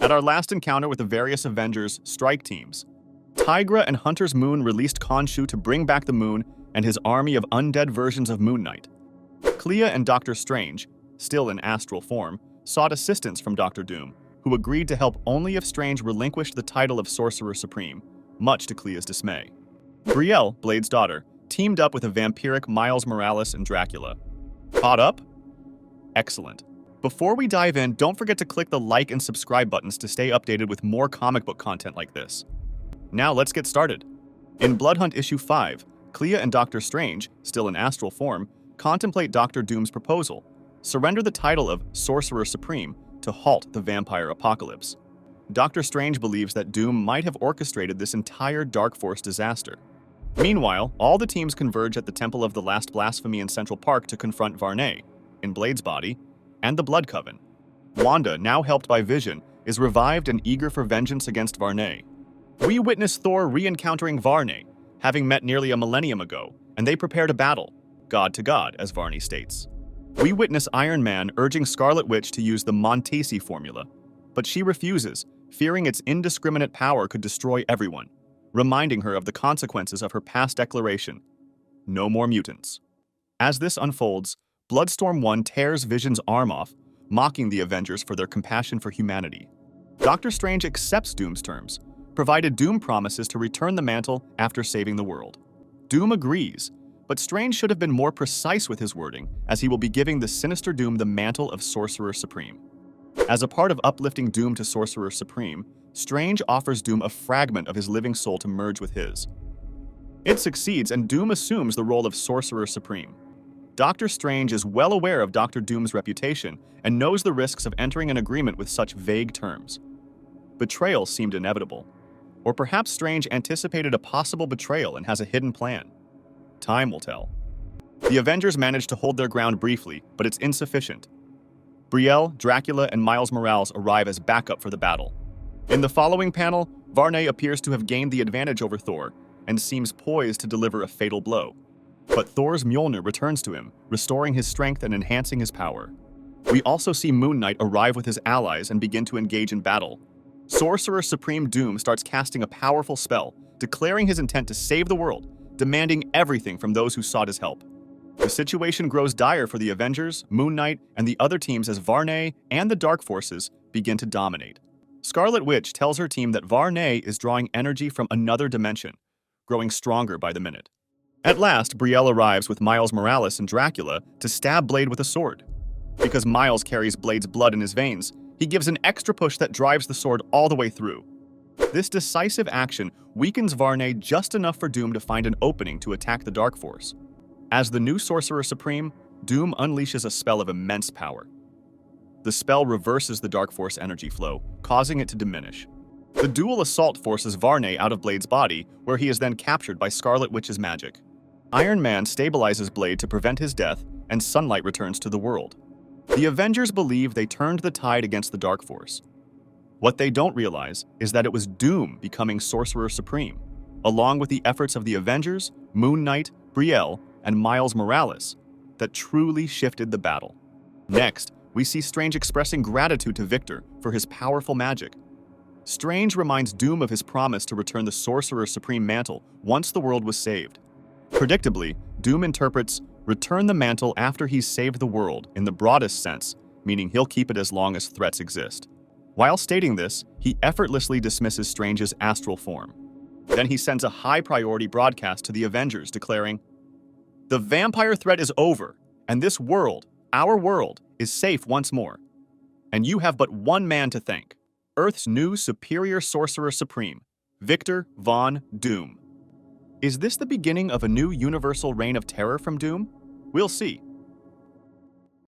At our last encounter with the various Avengers strike teams, Tigra and Hunter's Moon released Khonshu to bring back the Moon and his army of undead versions of Moon Knight. Clea and Doctor Strange, still in astral form, sought assistance from Doctor Doom, who agreed to help only if Strange relinquished the title of Sorcerer Supreme, much to Clea's dismay. Brielle, Blade's daughter, teamed up with a vampiric Miles Morales and Dracula. Caught up? Excellent. Before we dive in, don't forget to click the like and subscribe buttons to stay updated with more comic book content like this. Now let's get started. In Bloodhunt issue 5, Clea and Doctor Strange, still in astral form, contemplate Doctor Doom's proposal: surrender the title of Sorcerer Supreme to halt the vampire apocalypse. Doctor Strange believes that Doom might have orchestrated this entire Dark Force disaster. Meanwhile, all the teams converge at the Temple of the Last Blasphemy in Central Park to confront Varney, in Blade's body, and the Blood Coven. Wanda, now helped by Vision, is revived and eager for vengeance against Varney. We witness Thor re-encountering Varney, having met nearly a millennium ago, and they prepare to battle, God to God, as Varney states. We witness Iron Man urging Scarlet Witch to use the Montesi formula, but she refuses, fearing its indiscriminate power could destroy everyone, reminding her of the consequences of her past declaration: no more mutants. As this unfolds, Bloodstorm 1 tears Vision's arm off, mocking the Avengers for their compassion for humanity. Doctor Strange accepts Doom's terms, provided Doom promises to return the mantle after saving the world. Doom agrees, but Strange should have been more precise with his wording, as he will be giving the sinister Doom the mantle of Sorcerer Supreme. As a part of uplifting Doom to Sorcerer Supreme, Strange offers Doom a fragment of his living soul to merge with his. It succeeds, and Doom assumes the role of Sorcerer Supreme. Doctor Strange is well aware of Doctor Doom's reputation and knows the risks of entering an agreement with such vague terms. Betrayal seemed inevitable. Or perhaps Strange anticipated a possible betrayal and has a hidden plan. Time will tell. The Avengers manage to hold their ground briefly, but it's insufficient. Brielle, Dracula, and Miles Morales arrive as backup for the battle. In the following panel, Varney appears to have gained the advantage over Thor and seems poised to deliver a fatal blow. But Thor's Mjolnir returns to him, restoring his strength and enhancing his power. We also see Moon Knight arrive with his allies and begin to engage in battle. Sorcerer Supreme Doom starts casting a powerful spell, declaring his intent to save the world, demanding everything from those who sought his help. The situation grows dire for the Avengers, Moon Knight, and the other teams as Varney and the Dark Forces begin to dominate. Scarlet Witch tells her team that Varney is drawing energy from another dimension, growing stronger by the minute. At last, Brielle arrives with Miles Morales and Dracula to stab Blade with a sword. Because Miles carries Blade's blood in his veins, he gives an extra push that drives the sword all the way through. This decisive action weakens Varney just enough for Doom to find an opening to attack the Dark Force. As the new Sorcerer Supreme, Doom unleashes a spell of immense power. The spell reverses the Dark Force energy flow, causing it to diminish. The dual assault forces Varney out of Blade's body, where he is then captured by Scarlet Witch's magic. Iron Man stabilizes Blade to prevent his death, and sunlight returns to the world. The Avengers believe they turned the tide against the Dark Force. What they don't realize is that it was Doom becoming Sorcerer Supreme, along with the efforts of the Avengers, Moon Knight, Brielle, and Miles Morales, that truly shifted the battle. Next, we see Strange expressing gratitude to Victor for his powerful magic. Strange reminds Doom of his promise to return the Sorcerer Supreme mantle once the world was saved. Predictably, Doom interprets "return the mantle after he's saved the world" in the broadest sense, meaning he'll keep it as long as threats exist. While stating this, he effortlessly dismisses Strange's astral form. Then he sends a high-priority broadcast to the Avengers declaring, "The vampire threat is over, and this world, our world, is safe once more. And you have but one man to thank: Earth's new superior Sorcerer Supreme, Victor Von Doom." Is this the beginning of a new universal reign of terror from Doom? We'll see.